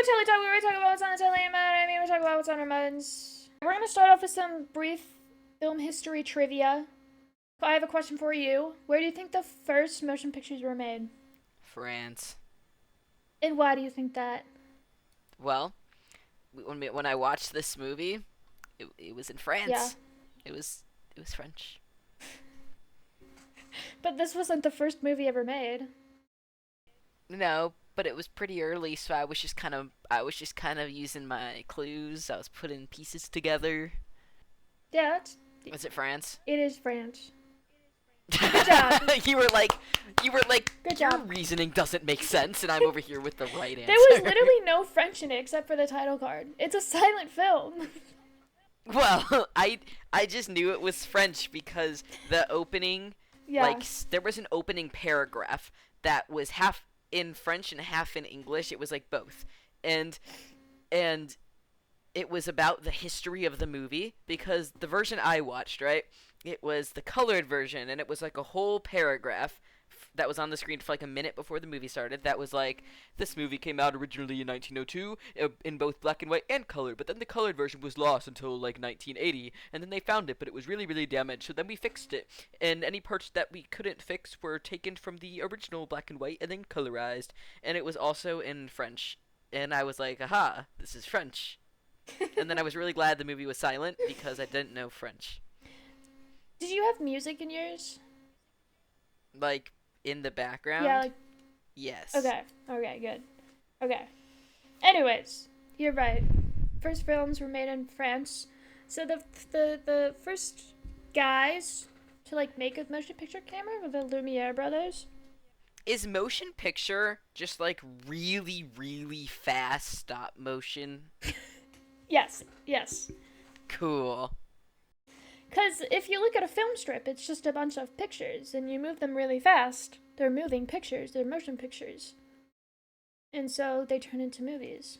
to Telly Talk, where we talk about what's on the telly and we talk about what's on our minds. We're gonna start off with some brief film history trivia. I have a question for you. Where do you think the first motion pictures were made? France. And why do you think that? Well, when I watched this movie, it was in Yeah. France. It was French. But this wasn't the first movie ever made. No, but it was pretty early, so I was just kind of using my clues. I was putting pieces together. Yeah, Was it France? it is French. Good job. you were like, you were like, Good your job. reasoning doesn't make sense, and I'm over here with the right answer. There was literally no French in it except for the title card. It's a silent film. Well, I just knew it was French because the opening, Yeah. there was an opening paragraph that was half in French and half in English. It was like both, and and it was about the history of the movie because the version I watched, right, it was the colored version, and it was like a whole paragraph that was on the screen for like a minute before the movie started that was like, this movie came out originally in 1902 in both black and white and color, but then the colored version was lost until like 1980, and then they found it, but it was really, really damaged, so then we fixed it, and any parts that we couldn't fix were taken from the original black and white and then colorized, and it was also in French, and I was like, aha, this is French. And then I was really glad the movie was silent because I didn't know French. Did you have music in yours? Like, in the background? Yeah, like, Yes. okay. Okay, good. Okay. Anyways, you're right. First films were made in France. So the first guys to like make a motion picture camera were the Lumiere brothers. Is motion picture just like really, really fast stop motion? Yes, yes. Cool. Because if you look at a film strip, it's just a bunch of pictures, and you move them really fast. They're moving pictures, they're motion pictures. And so they turn into movies.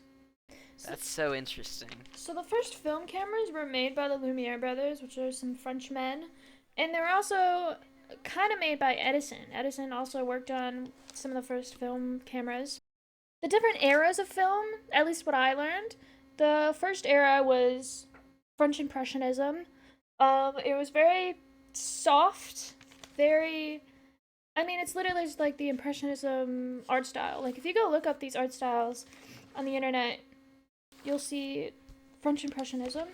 That's so interesting. So the first film cameras were made by the Lumiere brothers, which are some French men. And they were also kind of made by Edison. Edison also worked on some of the first film cameras. The different eras of film, at least what I learned, the first era was French Impressionism. It was very soft, very. I mean, it's literally just like the Impressionism art style. Like, if you go look up these art styles on the internet, you'll see French Impressionism.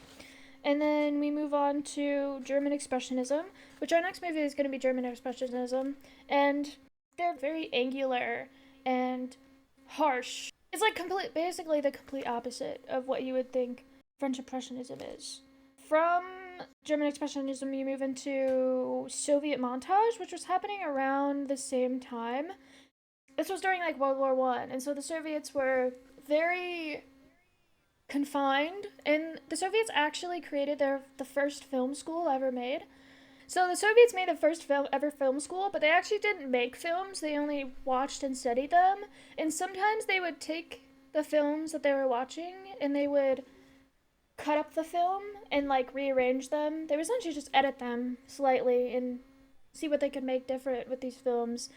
And then we move on to German Expressionism, which our next movie is going to be German Expressionism. And they're very angular and harsh. It's like basically the complete opposite of what you would think French Impressionism is. From German Expressionism, you move into Soviet montage, which was happening around the same time. This was during like World War One, and so the Soviets were very confined, and the Soviets actually created the first film school ever made. So the Soviets made the first film school, but they actually didn't make films. They only watched and studied them. And sometimes they would take the films that they were watching and they would cut up the film and like rearrange them. They would essentially just edit them slightly and see what they could make different with these films.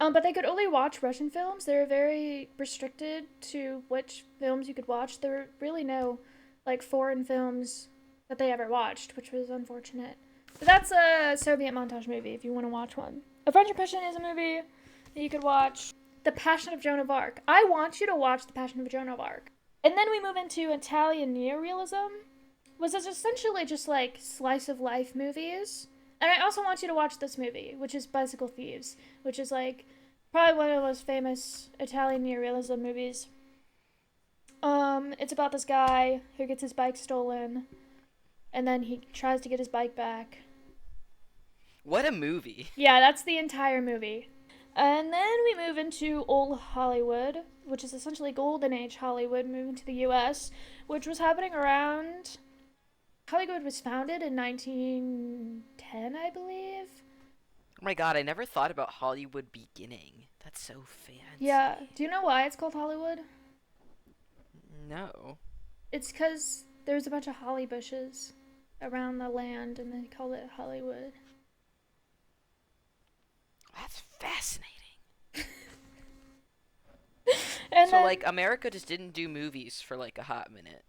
But they could only watch Russian films. They were very restricted to which films you could watch. There were really no like foreign films that they ever watched, which was unfortunate. But that's a Soviet montage movie if you want to watch one. A French Impressionism movie that you could watch. The Passion of Joan of Arc. I want you to watch The Passion of Joan of Arc. And then we move into Italian neorealism, which is essentially just like slice of life movies. And I also want you to watch this movie, which is Bicycle Thieves, which is like probably one of the most famous Italian neorealism movies. It's about this guy who gets his bike stolen, and then he tries to get his bike back. What a movie. Yeah, that's the entire movie. And then we move into old Hollywood, which is essentially Golden Age Hollywood, moving to the US, which was happening around. Hollywood was founded in 1910, I believe. Oh my god, I never thought about Hollywood beginning. That's so fancy. Yeah. Do you know why it's called Hollywood? No. It's because there's a bunch of holly bushes around the land, and they call it Hollywood. That's fascinating. And So then, like America just didn't do movies for like a hot minute.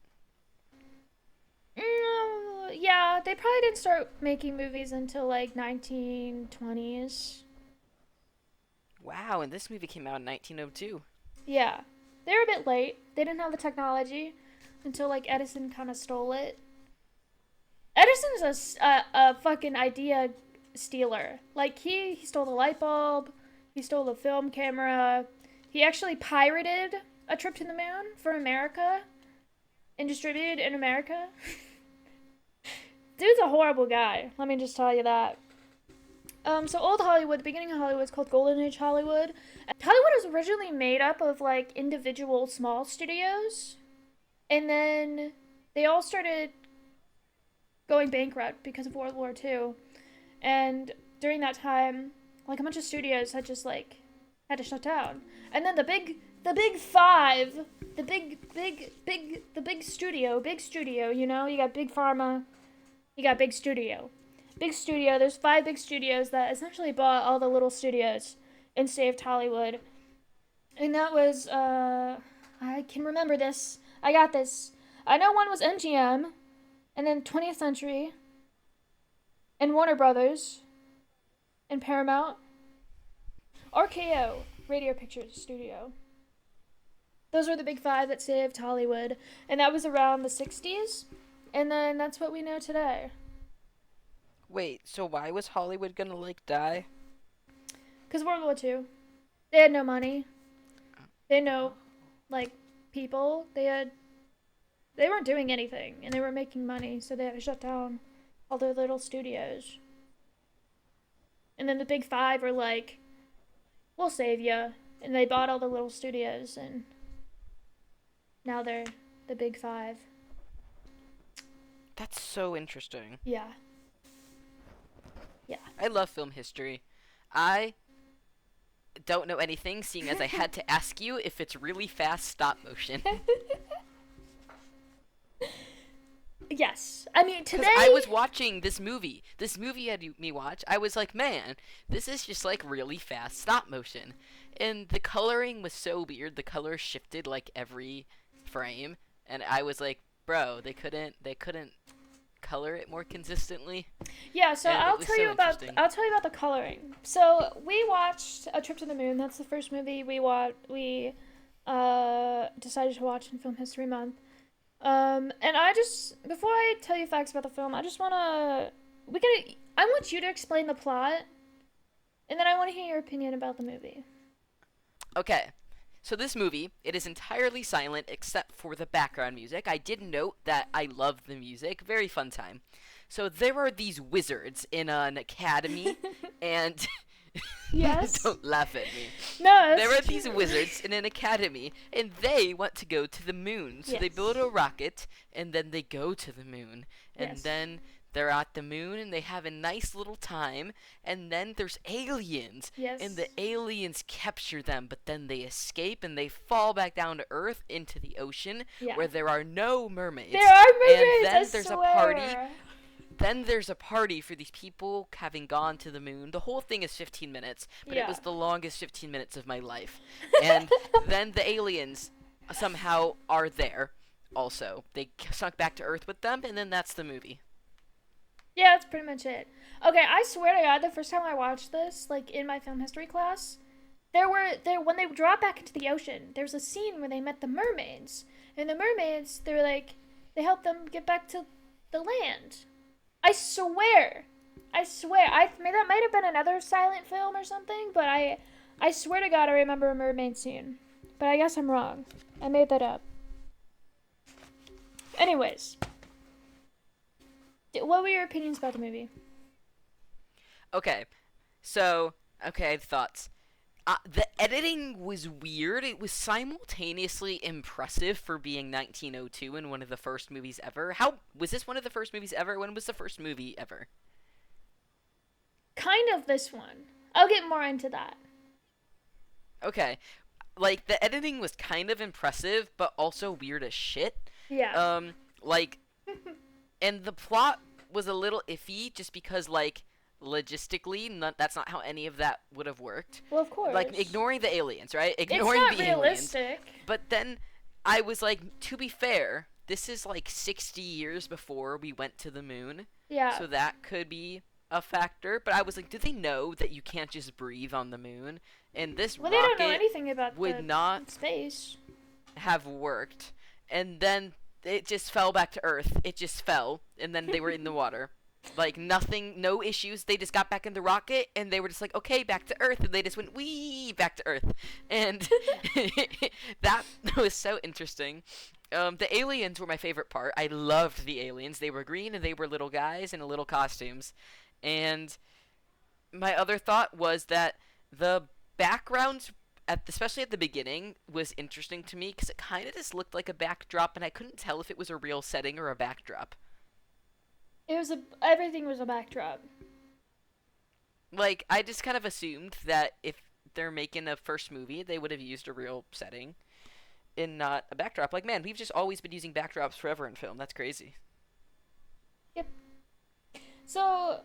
yeah, they probably didn't start making movies until like 1920s. Wow, and this movie came out in 1902. Yeah, they were a bit late. They didn't have the technology until like Edison kind of stole it. Edison's a fucking idea stealer. Like he stole the light bulb, he stole the film camera. He actually pirated a trip to the moon for America and distributed in America. Dude's a horrible guy. Let me just tell you that. So old Hollywood, the beginning of Hollywood is called Golden Age Hollywood. Hollywood was originally made up of like individual small studios, and then they all started going bankrupt because of World War II. And during that time, like a bunch of studios had just like had to shut down. And then the big five, the big studio, you know, you got Big Pharma, you got Big Studio. Big Studio, there's five big studios that essentially bought all the little studios and saved Hollywood. And that was I can remember this. I got this. I know one was MGM, and then 20th Century, and Warner Brothers, and Paramount, RKO, Radio Pictures Studio. Those were the big five that saved Hollywood, and that was around the 60s, and then that's what we know today. Wait, so why was Hollywood gonna like die? Because World War II, they had no money, they had no, like, people, they weren't doing anything, and they were making money, so they had to shut down all their little studios. And then the big five were like, we'll save you. And they bought all the little studios, and now they're the big five. That's so interesting. Yeah. Yeah. I love film history. I don't know anything, seeing as I had to ask you if it's really fast stop motion. Yes. I mean, today. Because I was watching this movie. This movie had me watch. I was like, man, this is just like really fast stop motion. And the coloring was so weird. The color shifted like every frame. And I was like, bro, they couldn't color it more consistently. Yeah, so And I'll tell you about the coloring. So we watched A Trip to the Moon. That's the first movie we decided to watch in Film History Month. And I just, before I tell you facts about the film, I want you to explain the plot, and then I want to hear your opinion about the movie. Okay. So this movie, it is entirely silent except for the background music. I did note that I love the music. Very fun time. So there are these wizards in an academy, and Yes. don't laugh at me. No, There are that's these true. wizards in an academy, and they want to go to the moon. So they Yes. build a rocket, and then they go to the moon. And Yes. then they're at the moon, and they have a nice little time. And then there's aliens. Yes. And the aliens capture them, but then they escape, and they fall back down to Earth into the ocean, Yeah. where there are no mermaids. There are mermaids. And then I there's swear. a party. Then there's a party for these people having gone to the moon. The whole thing is 15 minutes, but Yeah. it was the longest 15 minutes of my life. And then the aliens somehow are there also. They sunk back to Earth with them, and then that's the movie. Yeah, that's pretty much it. Okay, I swear to God, the first time I watched this, like in my film history class, when they dropped back into the ocean, there was a scene where they met the mermaids, and the mermaids, they were like, they helped them get back to the land. I swear, that might have been another silent film or something, but I swear to God, I remember a mermaid scene, but I guess I'm wrong. I made that up. Anyways. What were your opinions about the movie? Okay, I have thoughts. The editing was weird. It was simultaneously impressive for being 1902 and one of the first movies ever. How was this one of the first movies ever? When was the first movie ever? Kind of this one. I'll get more into that. Okay, like the editing was kind of impressive, but also weird as shit. Yeah. Like, and the plot was a little iffy just because like logistically, that's not how any of that would have worked. Well, of Like course. ignoring the aliens, right? It's Ignoring not the aliens. realistic. But then I was like, to be fair, this is like 60 years before we went to the moon. Yeah. So that could be a factor. But I was like, do they know that you can't just breathe on the moon? And this Well, they don't know rocket anything about would the not space. have worked. And then it just fell back to Earth. It just fell. And then they were in the water. Like nothing, no issues. They just got back in the rocket and they were just like, okay, back to Earth. And they just went, wee, back to Earth. And that was so interesting. The aliens were my favorite part. I loved the aliens. They were green and they were little guys in little costumes. And my other thought was that the backgrounds especially at the beginning was interesting to me because it kind of just looked like a backdrop and I couldn't tell if it was a real setting or a backdrop. Everything was a backdrop. Like I just kind of assumed that if they're making a first movie, they would have used a real setting and not a backdrop. Like man, we've just always been using backdrops forever in film. That's crazy. Yep. So,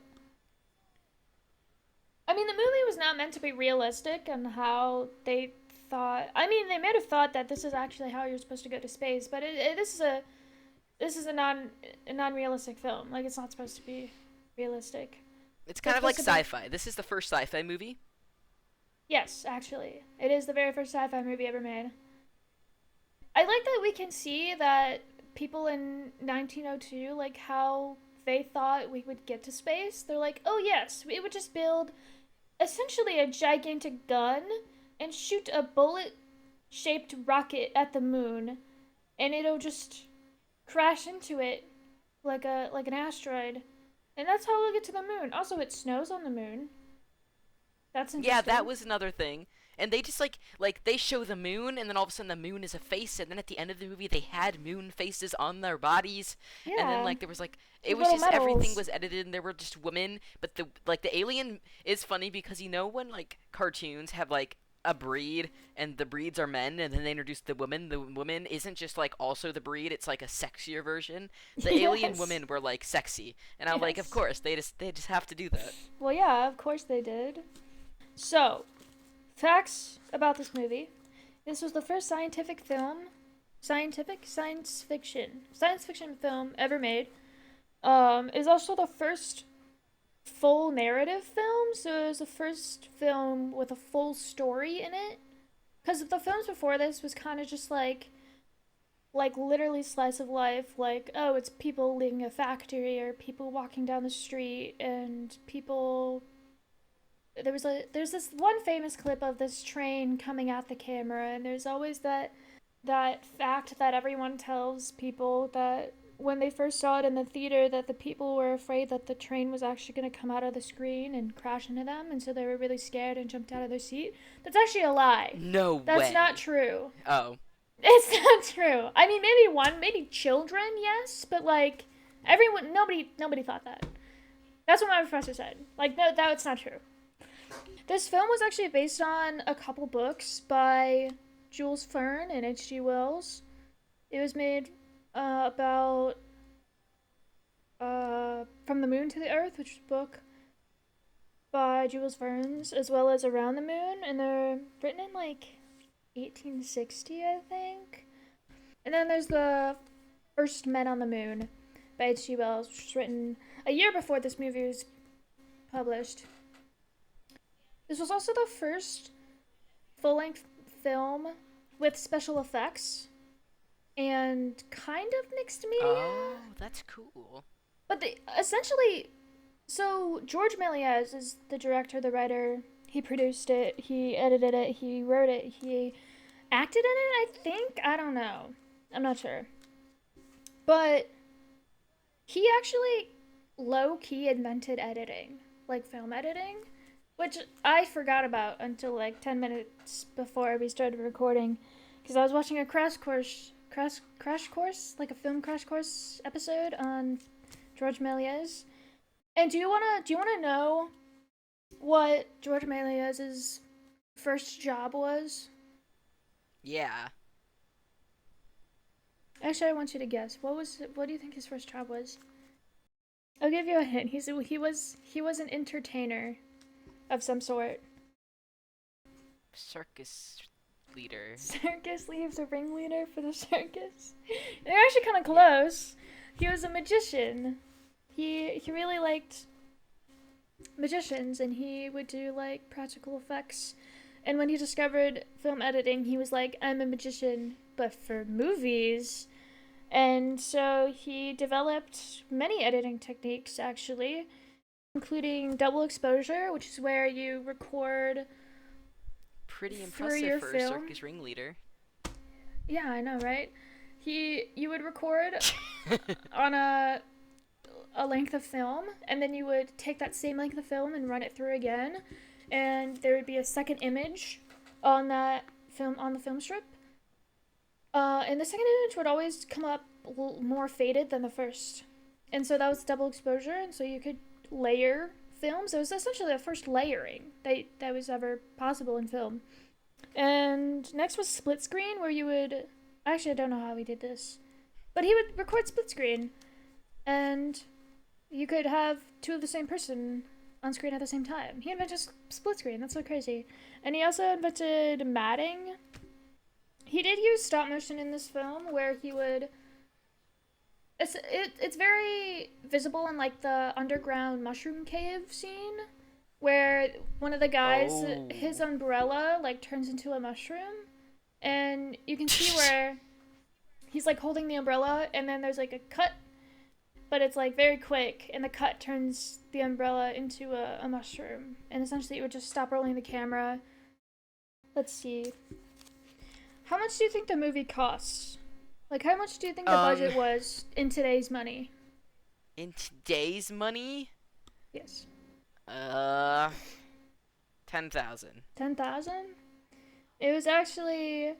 I mean, the movie was not meant to be realistic and how they thought. I mean, they might have thought that this is actually how you're supposed to go to space, but this is a non realistic film. Like it's not supposed to be realistic. It's kind It's of like supposed to be. sci-fi. This is the first sci-fi movie. Yes, actually, it is the very first sci-fi movie ever made. I like that we can see that people in 1902, like how they thought we would get to space. They're like, oh yes, we would just build essentially a gigantic gun and shoot a bullet shaped rocket at the moon and it'll just crash into it like an asteroid. And that's how we'll get to the moon. Also, it snows on the moon. That's Yeah, that interesting. was another thing. And they just like they show the moon and then all of a sudden the moon is a face and then at the end of the movie they had moon faces on their bodies and then Yeah, like there was like it with was little just everything medals. was edited and there were just women but the alien is funny because you know when like cartoons have like a breed and the breeds are men and then they introduce the woman isn't just like also the breed, it's like a sexier version. The alien Yes. women were like sexy and I'm like of Yes. course they just have to do that. Well, yeah, of course they did. So, facts about this movie. This was the first science fiction film ever made. It was also the first full narrative film, so it was the first film with a full story in it. Because the films before this was kind of just like literally slice of life, like oh, it's people leaving a factory or people walking down the street and people there's this one famous clip of this train coming at the camera and there's always that fact that everyone tells people that when they first saw it in the theater that the people were afraid that the train was actually going to come out of the screen and crash into them and so they were really scared and jumped out of their seat. That's actually a lie. No That's not way. true. Oh. It's not true. I mean, maybe children, yes, but like everyone, nobody thought that. That's what my professor said. Like, no, that's not true. This film was actually based on a couple books by Jules Verne and H.G. Wells. It was made about From the Moon to the Earth, which is a book by Jules Verne's, as well as Around the Moon, and they're written in like 1860, I think. And then there's the First Men on the Moon by H.G. Wells, which was written a year before this movie was published. This was also the first full length film with special effects and kind of mixed media. Oh, that's cool. But they essentially. So, George Méliès is the director, the writer. He produced it, he edited it, he wrote it, he acted in it, I think. I don't know. I'm not sure. But he actually low key invented editing, like film editing, which I forgot about until like 10 minutes before we started recording because I was watching a crash course, like a film crash course episode on George Méliès. And do you wanna know what George Méliès's first job was? Yeah. Actually, I want you to guess. What do you think his first job was? I'll give you a hint. He was an entertainer of some sort. Circus leader. Circus leaves a ringleader for the circus. They're actually kind of Yeah. close. He was a magician. He really liked magicians, and he would do like practical effects. And when he discovered film editing, he was like, I'm a magician, but for movies. And so he developed many editing techniques, actually, including double exposure, which is where you record Pretty for impressive your for a film. circus ringleader. Yeah, I know, right? You would record on a length of film, and then you would take that same length of film and run it through again, and there would be a second image on that film on the film strip. And the second image would always come up more faded than the first, and so that was double exposure, and so you could layer films. It was essentially the first layering that was ever possible in film. And next was split screen, where you would actually I don't know how he did this, but he would record split screen, and you could have two of the same person on screen at the same time. He invented split screen. That's so crazy. And he also invented matting. He did use stop motion in this film, where he would. It's very visible in like the underground mushroom cave scene, where one of the guys, Oh. his umbrella like turns into a mushroom, and you can see where he's like holding the umbrella, and then there's like a cut, but it's like very quick, and the cut turns the umbrella into a mushroom, and essentially it would just stop rolling the camera. Let's see. How much do you think the movie costs? Like, how much do you think the um, budget was in today's money? in today's money, Yes. uh, 10,000. 10,000? It was actually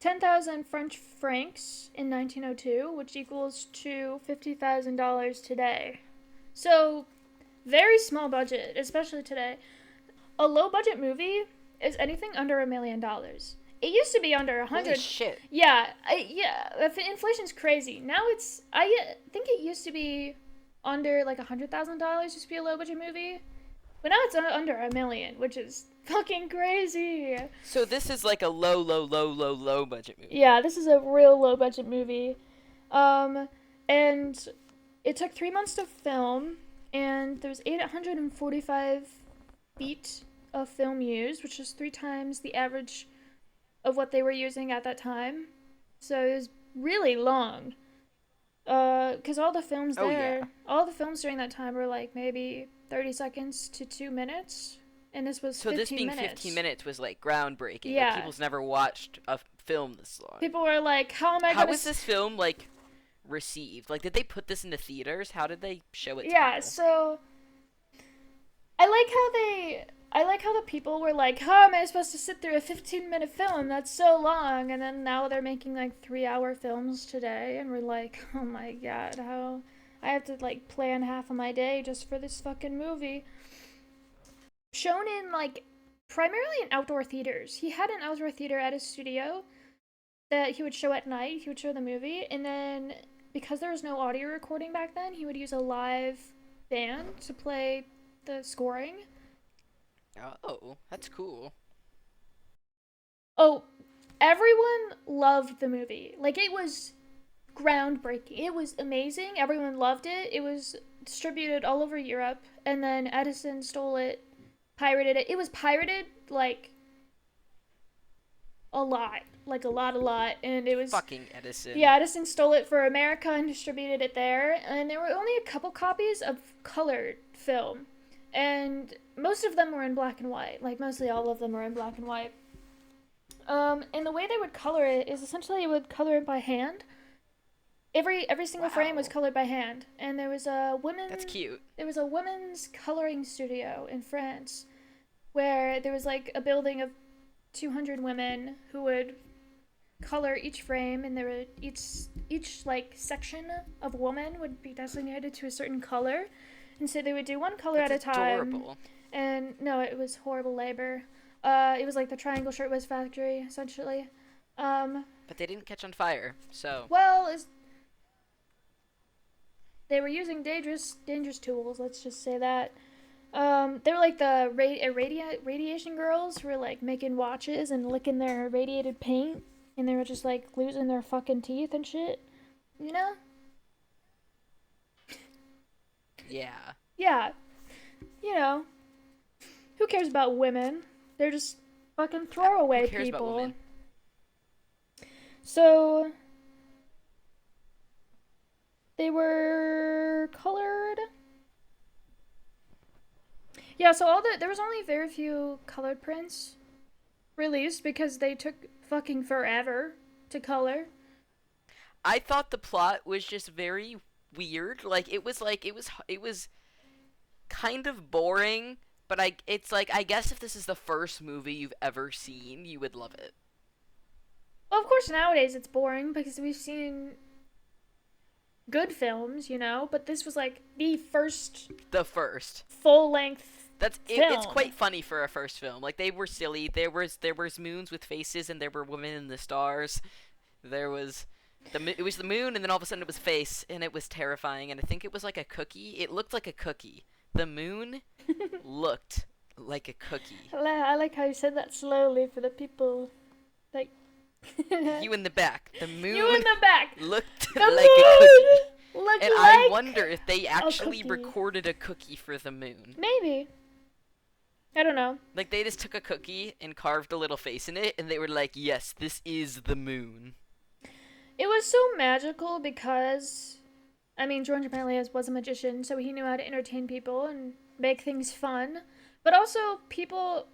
10,000 French francs in 1902, which equals to $50,000 today. So, very small budget, especially today. A low budget movie is anything under $1 million. It used to be under a Holy hundred. shit. Yeah. Inflation's crazy. Now it's. I think it used to be under like $100,000 just to be a low budget movie, but now it's under a million, which is fucking crazy. So this is like a low, low, low, low, low budget movie. Yeah, this is a real low budget movie. Um, and it took 3 months to film, and there's 845 feet of film used, which is three times the average of what they were using at that time. So it was really long. Because Oh yeah. all the films during that time were like maybe 30 seconds to 2 minutes, and this was So this 15 being 15 minutes. minutes was like groundbreaking. Like Yeah. people's never watched a film this long. People were like, how am I How gonna. was this film like received? Like did they put this into theaters? How did they show it to Yeah, people? so I like how they. I like how the people were like, how am I supposed to sit through a 15-minute film? That's so long. And then now they're making like 3-hour films today. And we're like, oh my god, how. I have to like plan half of my day just for this fucking movie. Shown in like primarily in outdoor theaters. He had an outdoor theater at his studio that he would show at night. He would show the movie. And then because there was no audio recording back then, he would use a live band to play the scoring. Oh, that's cool. Oh, everyone loved the movie. Like, it was groundbreaking. It was amazing. Everyone loved it. It was distributed all over Europe, and then Edison stole it, pirated it. It was pirated like a lot, like a lot, and it was. Fucking Edison. Yeah, Edison stole it for America and distributed it there, and there were only a couple copies of colored film, and most of them were in black and white. Like, mostly all of them were in black and white. And the way they would color it is essentially they would color it by hand. Every single frame was Wow. colored by hand, and That's cute. there was a women's coloring studio in France, where there was like a building of 200 women who would color each frame, and there were each like section of woman would be designated to a certain color, and so they would do one color That's at a time. adorable. And no, it was horrible labor. It was like the Triangle Shirtwaist Factory, essentially. Um, But they didn't catch on fire. So, well, is They were using dangerous tools. Let's just say that. They were like the radiation girls who were like making watches and licking their radiated paint, and they were just like losing their fucking teeth and shit. You know? Yeah. Yeah. You know. Who cares about women? They're just fucking Who throwaway cares about people. women? So they were colored. Yeah, so there was only very few colored prints released because they took fucking forever to color. I thought the plot was just very weird. Like it was kind of boring, but it's like I guess if this is the first movie you've ever seen, you would love it. Well, of course nowadays it's boring because we've seen good films, you know, but this was like the first The first. full length That's it, it's film. quite funny for a first film. Like they were silly. There was moons with faces and there were women in the stars. There was it was the moon and then all of a sudden it was face and it was terrifying and I think it was like a cookie. It looked like a cookie. The moon looked like a cookie. I like how you said that slowly for the people. Like, You in the back. The you in moon the back. looked The like a cookie. moon looked And I like wonder if they actually cookie. recorded a cookie for the moon. Maybe. I don't know. Like they just took a cookie and carved a little face in it and they were like, "Yes, this is the moon." It was so magical because, I mean, George Menelius was a magician, so he knew how to entertain people and make things fun. But also,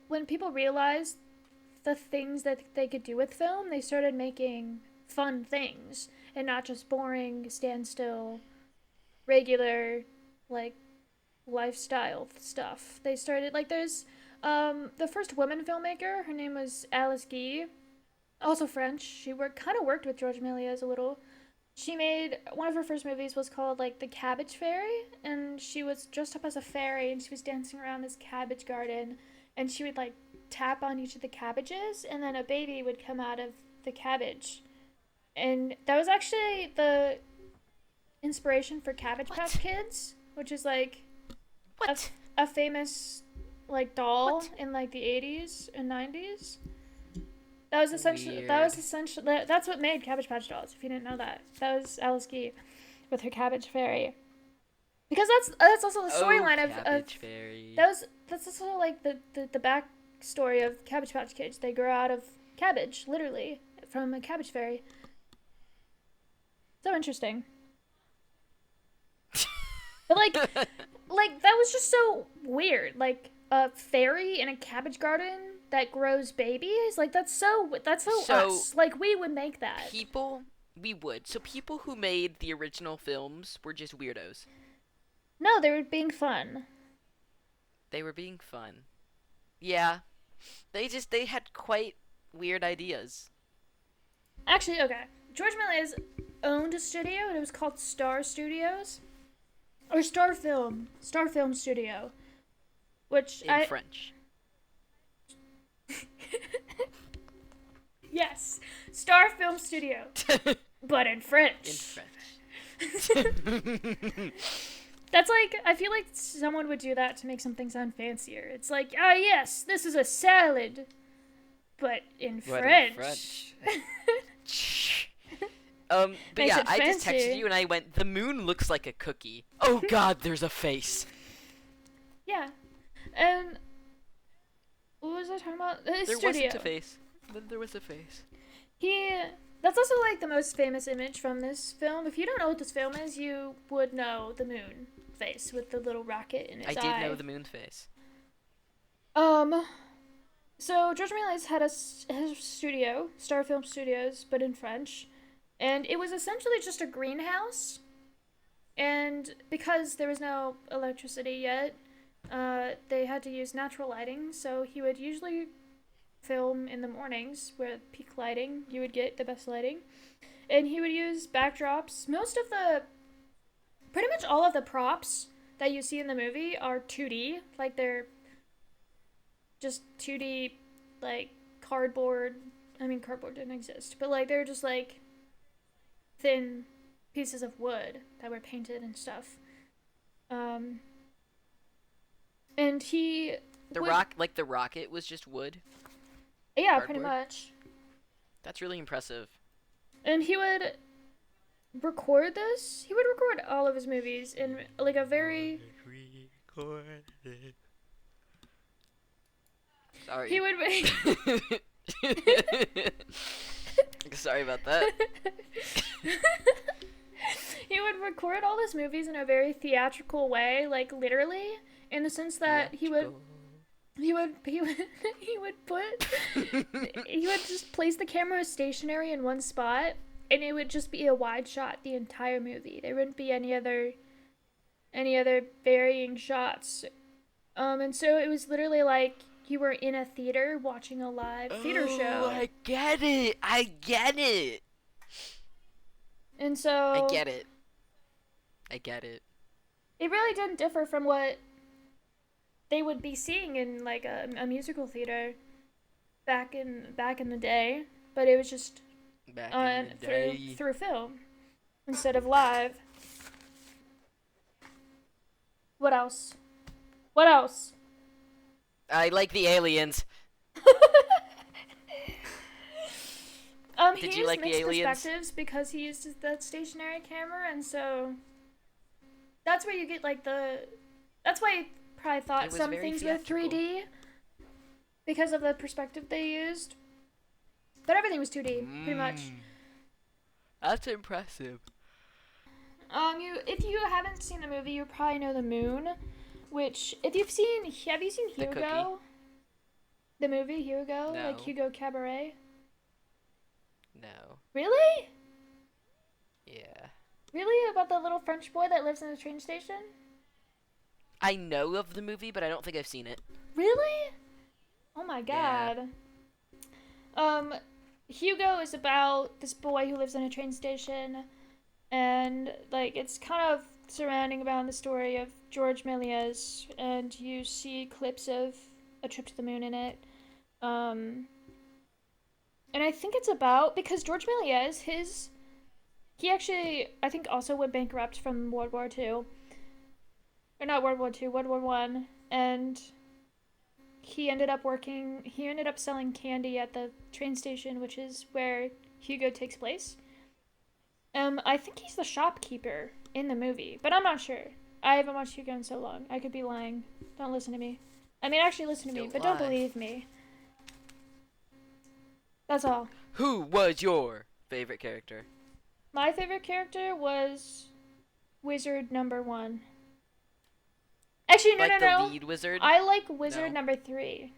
when people realized the things that they could do with film, they started making fun things and not just boring, standstill, regular, like, lifestyle stuff. They started, like, there's the first woman filmmaker, her name was Alice Guy, also French. She kind of worked with George Méliès a little. She made one of her first movies was called like The Cabbage Fairy, and she was dressed up as a fairy and she was dancing around this cabbage garden, and she would like tap on each of the cabbages, and then a baby would come out of the cabbage, and that was actually the inspiration for Cabbage Patch What? Kids, which is like a, What? a famous like doll What? in like the 80s and 90s. That was essentially Weird. that's what made Cabbage Patch Dolls. If you didn't know that, that was Alice Guy with her Cabbage Fairy. Because that's also the Oh, storyline of Cabbage Fairy. that's also like the backstory of Cabbage Patch Kids. They grow out of cabbage, literally from a Cabbage Fairy. So interesting. But like that was just so weird. Like a fairy in a cabbage garden that grows babies. Like that's so So us. Like we would make that. people, we would. So people who made the original films were just weirdos. No, they were being fun. They were being fun. Yeah. They had quite weird ideas. Actually, okay. George Méliès owned a studio, and it was called Star Studios or Star Film Studio, which In French. yes, Star Film Studio, but in French. In French. That's like, I feel like someone would do that to make something sound fancier. It's like, ah, yes, this is a salad, but in French. But Makes yeah, it I just fancy. texted you and I went, the moon looks like a cookie. Oh god, there's a face. Yeah. And what was I talking about? His There studio. wasn't a face. Then there was a face. He That's also like the most famous image from this film. If you don't know what this film is, you would know the moon face with the little rocket in his I eye. did know the moon face. So George Méliès had his studio, Star Film Studios, but in French, and it was essentially just a greenhouse. And because there was no electricity yet, they had to use natural lighting. So he would usually film in the mornings, where peak lighting, you would get the best lighting, and he would use backdrops. Pretty much all of the props that you see in the movie are 2D, like they're just 2D, like cardboard. I mean, cardboard didn't exist, but like they're just like thin pieces of wood that were painted and stuff. Um, and he The would, rock, like the rocket, was just wood, yeah, pretty cardboard. much. That's really impressive. And he would record this. He would record all of his movies in like a very. He Sorry. would make. Sorry about that. He would record all his movies in a very theatrical way, like literally, in the sense that he would put he would just place the camera stationary in one spot, and it would just be a wide shot the entire movie. There wouldn't be any other varying shots. And so it was literally like you were in a theater watching a live theater show. I get it. I get it. And so I get it. I get it. it really didn't differ from what they would be seeing in like a musical theater back in the day, but it was just Back in the day. through film instead of live. What else? What else? I like the aliens. He Did you used like the mixed aliens? perspectives because he used that stationary camera, and so that's where you get like the. That's why I probably It thought was some very things were theatrical. 3D because of the perspective they used, but everything was 2D pretty much. That's impressive. If you haven't seen the movie, you probably know the Moon, which have you seen The cookie? Hugo? The movie Hugo, No. like Hugo Cabaret. No. Really? Yeah. Really about the little French boy that lives in a train station? I know of the movie, but I don't think I've seen it. Really? Oh my Yeah. god. Hugo is about this boy who lives in a train station, and like it's kind of surrounding about the story of George Méliès, and you see clips of A Trip to the Moon in it. And I think it's about because George Méliès, he actually I think also went bankrupt from World War Two, or not World War Two, World War One, and he ended up selling candy at the train station, which is where Hugo takes place. I think he's the shopkeeper in the movie, but I'm not sure. I haven't watched Hugo in so long. I could be lying. Don't listen to me. I mean, actually listen to me, Don't but lie. don't believe me. That's all. Who was your favorite character? My favorite character was Wizard number 1. Actually, no, Like no, the no. lead wizard? I like Wizard No. number 3.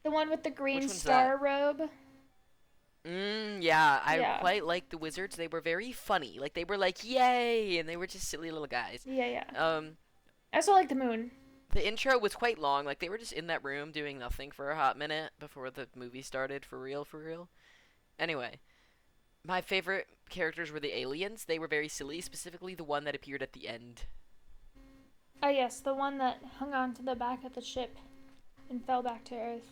The one with the green Which one's star robe. Yeah, I Yeah. quite liked the wizards. They were very funny. Like they were like, "Yay!" and they were just silly little guys. Yeah, yeah. Um, I also like the moon. the intro was quite long. Like they were just in that room doing nothing for a hot minute before the movie started for real, for real. Anyway, my favorite characters were the aliens. They were very silly, specifically the one that appeared at the end. Oh, yes, the one that hung on to the back of the ship and fell back to Earth.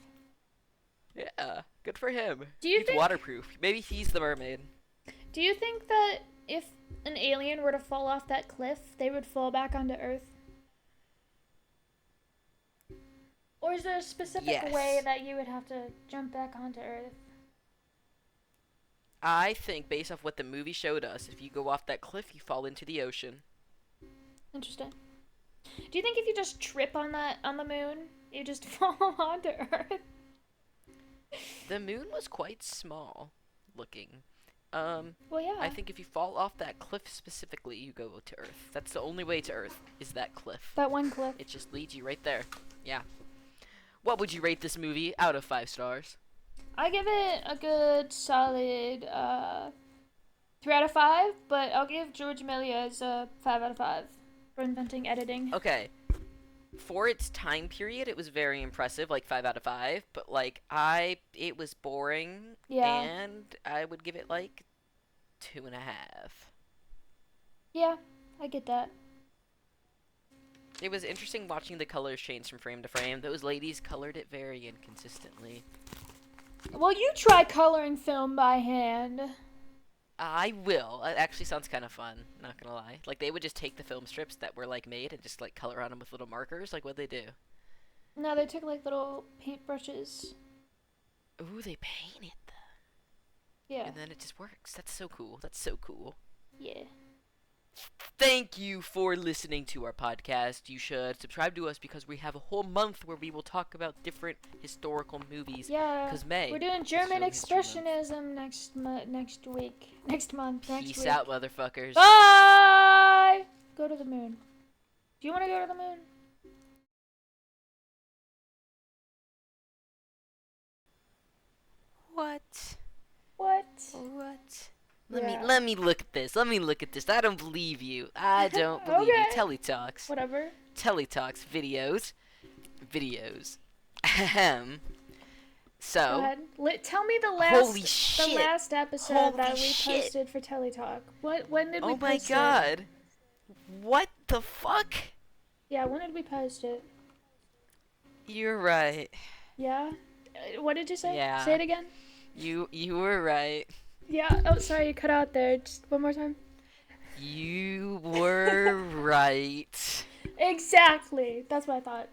Yeah, good for him. Do you He's think- waterproof. Maybe he's the mermaid. Do you think that if an alien were to fall off that cliff, they would fall back onto Earth? Or is there a specific Yes. way that you would have to jump back onto Earth? I think, based off what the movie showed us, if you go off that cliff, you fall into the ocean. Interesting. Do you think if you just trip on the moon, you just fall onto Earth? The moon was quite small looking. Well, yeah. I think if you fall off that cliff specifically, you go to Earth. That's the only way to Earth, is that cliff. that one cliff. It just leads you right there. Yeah. What would you rate this movie out of 5 stars? I give it a good solid 3 out of 5, but I'll give George Méliès a 5 out of 5 for inventing editing. Okay. For its time period, it was very impressive, like 5 out of 5. But like, it was boring, Yeah. and I would give it like 2.5. Yeah, I get that. It was interesting watching the colors change from frame to frame. Those ladies colored it very inconsistently. Well, you try coloring film by hand. I will. It actually sounds kind of fun. Not gonna lie. Like they would just take the film strips that were like made and just like color on them with little markers. Like what they do. No, they took like little paintbrushes. Ooh, they paint it, Yeah. and then it just works. That's so cool. That's so cool. Yeah. Thank you for listening to our podcast. You should subscribe to us because we have a whole month where we will talk about different historical movies. Yeah. Because May, We're doing is German Film History Month. expressionism next week. Next month. Next Peace week. out, motherfuckers. Bye! Go to the moon. Do you want to go to the moon? What? What? What? Yeah. Let me look at this. Let me look at this. I don't believe you. I don't believe you. Okay. Telly talks. Whatever. Telly talks. Videos. Ahem. Go So, ahead. Tell me the holy the shit. last episode Holy that we shit. posted for Telly Talk. When did we Oh my post it? god. What the fuck? Yeah, when did we post it? You're right. Yeah? What did you say? Yeah. Say it again. You were right. Yeah. Oh, sorry, you cut out there. Just one more time. You were right. Exactly. That's what I thought.